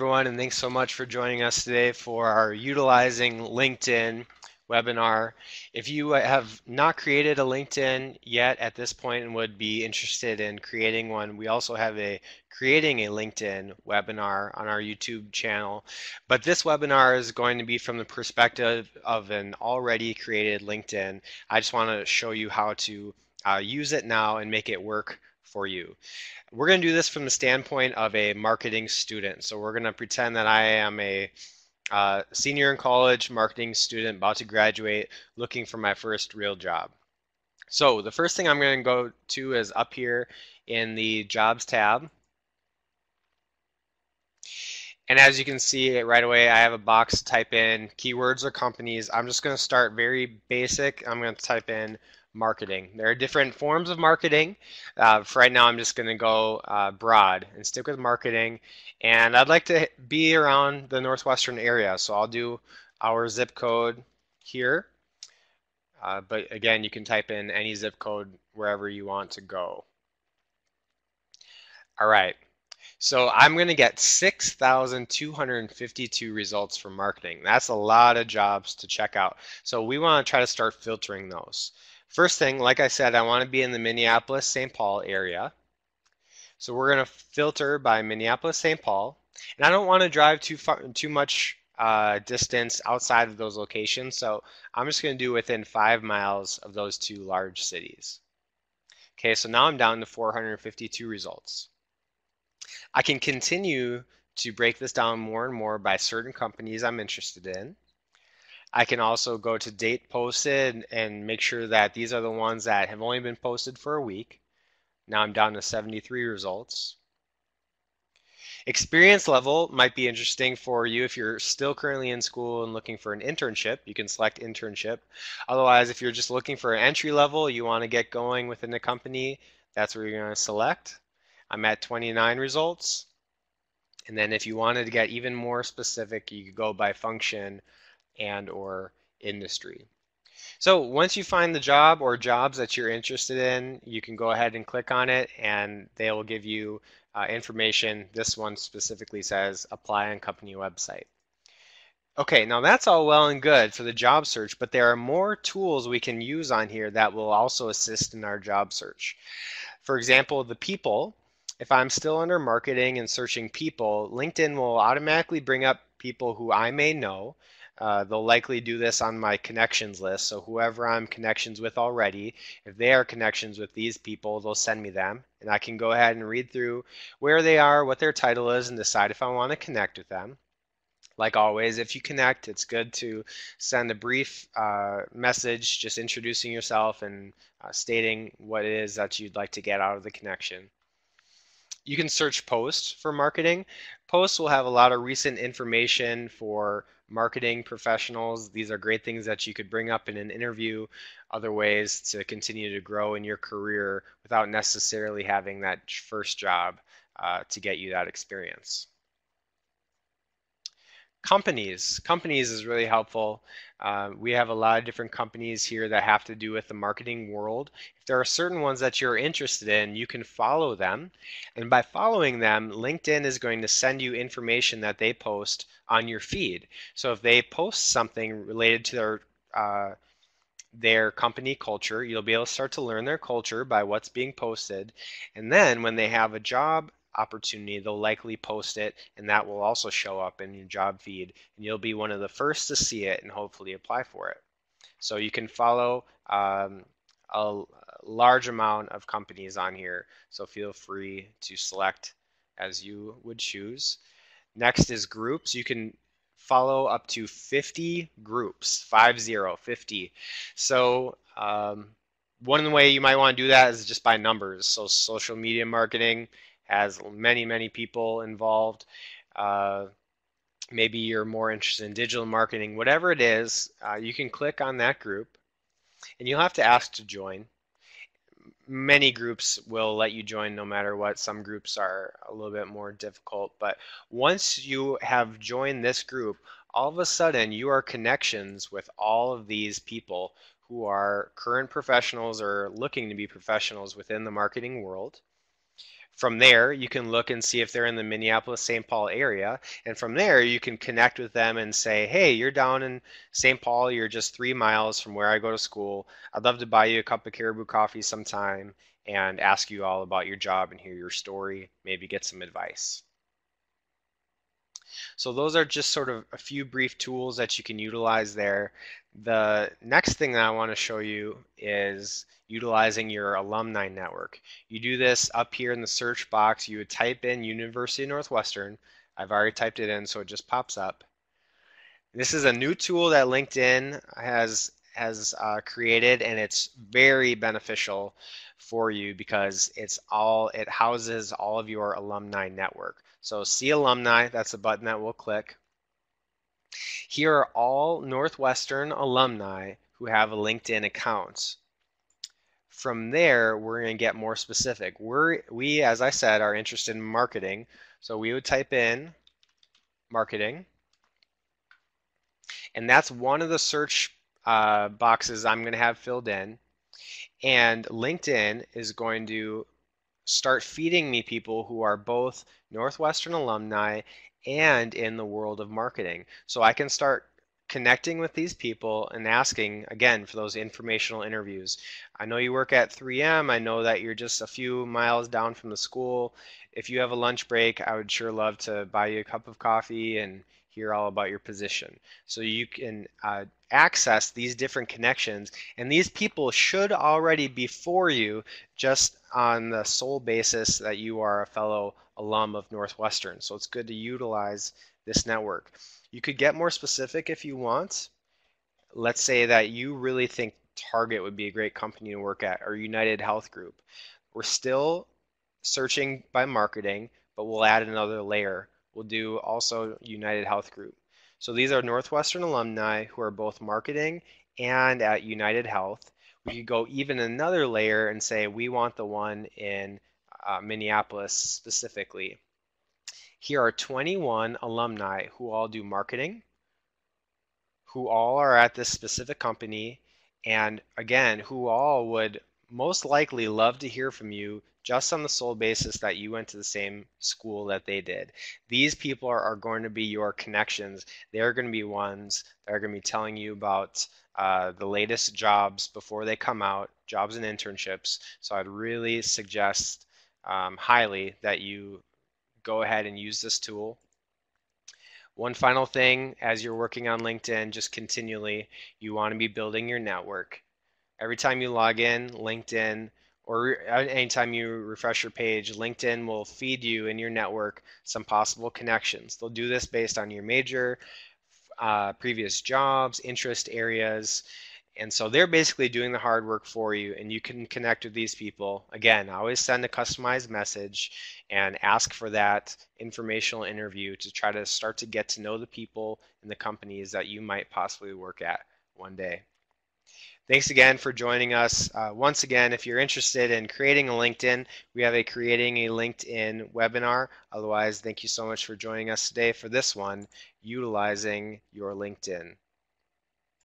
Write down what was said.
everyone, and thanks so much for joining us today for our Utilizing LinkedIn webinar. If you have not created a LinkedIn yet at this point and would be interested in creating one, we also have a Creating a LinkedIn webinar on our YouTube channel. But this webinar is going to be from the perspective of an already created LinkedIn. I just want to show you how to use it now and make it work for you. We're going to do this from the standpoint of a marketing student. So we're going to pretend that I am a senior in college marketing student about to graduate looking for my first real job. So the first thing I'm going to go to is up here in the Jobs tab. And as you can see right away, I have a box to type in keywords or companies. I'm just going to start very basic. I'm going to type in marketing. There are different forms of marketing. For right now, I'm just going to go broad and stick with marketing. And I'd like to be around the Northwestern area, so I'll do our zip code here. But again, you can type in any zip code wherever you want to go. All right. So I'm going to get 6,252 results for marketing. That's a lot of jobs to check out. So we want to try to start filtering those. First thing, like I said, I want to be in the Minneapolis-St. Paul area. So we're going to filter by Minneapolis-St. Paul. And I don't want to drive too much distance outside of those locations. So I'm just going to do within 5 miles of those two large cities. Okay, so now I'm down to 452 results. I can continue to break this down more and more by certain companies I'm interested in. I can also go to date posted and make sure that these are the ones that have only been posted for a week. Now I'm down to 73 results. Experience level might be interesting for you if you're still currently in school and looking for an internship. You can select internship. Otherwise, if you're just looking for an entry level, you want to get going within the company, that's where you're going to select. I'm at 29 results. And then if you wanted to get even more specific, you could go by function and or industry. So once you find the job or jobs that you're interested in, you can go ahead and click on it and they will give you information. This one specifically says apply on company website. Okay, now that's all well and good for the job search, but there are more tools we can use on here that will also assist in our job search. For example, the people. If I'm still under marketing and searching people, LinkedIn will automatically bring up people who I may know. They'll likely do this on my connections list. So whoever I'm connections with already, if they are connections with these people, they'll send me them. And I can go ahead and read through where they are, what their title is, and decide if I want to connect with them. Like always, if you connect, it's good to send a brief message just introducing yourself and stating what it is that you'd like to get out of the connection. You can search posts for marketing. Posts will have a lot of recent information for marketing professionals. These are great things that you could bring up in an interview, other ways to continue to grow in your career without necessarily having that first job to get you that experience. Companies is really helpful. We have a lot of different companies here that have to do with the marketing world. If there are certain ones that you're interested in, you can follow them. And by following them, LinkedIn is going to send you information that they post on your feed. So if they post something related to their company culture, you'll be able to start to learn their culture by what's being posted. And then when they have a job opportunity, they'll likely post it, and that will also show up in your job feed, and you'll be one of the first to see it and hopefully apply for it. So you can follow a large amount of companies on here, so feel free to select as you would choose. Next is groups. You can follow up to 50 groups, 50. So one way you might want to do that is just by numbers. So social media marketing has many people involved. Maybe you're more interested in digital marketing, whatever it is, you can click on that group and you'll have to ask to join. Many groups will let you join no matter what. Some groups are a little bit more difficult, but once you have joined this group, all of a sudden you are connections with all of these people who are current professionals or looking to be professionals within the marketing world. From there, you can look and see if they're in the Minneapolis-St. Paul area. And from there, you can connect with them and say, hey, you're down in St. Paul. You're just 3 miles from where I go to school. I'd love to buy you a cup of Caribou coffee sometime and ask you all about your job and hear your story, maybe get some advice. So those are just sort of a few brief tools that you can utilize there. The next thing that I want to show you is utilizing your alumni network. You do this up here in the search box. You would type in University of Northwestern. I've already typed it in, so it just pops up. This is a new tool that LinkedIn has created, and it's very beneficial for you because it houses all of your alumni network. So see alumni, that's a button that we'll click. Here are all Northwestern alumni who have a LinkedIn account. From there, we're going to get more specific. We, as I said, are interested in marketing. So we would type in marketing. And that's one of the search boxes I'm going to have filled in. And LinkedIn is going to start feeding me people who are both Northwestern alumni and in the world of marketing. So I can start connecting with these people and asking again for those informational interviews. I know you work at 3M. I know that you're just a few miles down from the school. If you have a lunch break, I would sure love to buy you a cup of coffee and hear all about your position. So you can access these different connections, and these people should already be for you just on the sole basis that you are a fellow alum of Northwestern. So it's good to utilize this network. You could get more specific if you want. Let's say that you really think Target would be a great company to work at, or United Health Group. We're still searching by marketing, but we'll add another layer. We'll do also United Health Group. So these are Northwestern alumni who are both marketing and at United Health. We could go even another layer and say we want the one in Minneapolis specifically. Here are 21 alumni who all do marketing, who all are at this specific company, and again, who all would most likely love to hear from you just on the sole basis that you went to the same school that they did. These people are going to be your connections. They're going to be ones that are going to be telling you about the latest jobs before they come out, jobs and internships. So I'd really suggest highly that you go ahead and use this tool. One final thing, as you're working on LinkedIn, just continually, you want to be building your network. Every time you log in, LinkedIn, or anytime you refresh your page, LinkedIn will feed you in your network some possible connections. They'll do this based on your major, previous jobs, interest areas, and so they're basically doing the hard work for you, and you can connect with these people. Again, always send a customized message and ask for that informational interview to try to start to get to know the people and the companies that you might possibly work at one day. Thanks again for joining us. Once again, if you're interested in creating a LinkedIn, we have a Creating a LinkedIn webinar. Otherwise, thank you so much for joining us today for this one, Utilizing Your LinkedIn.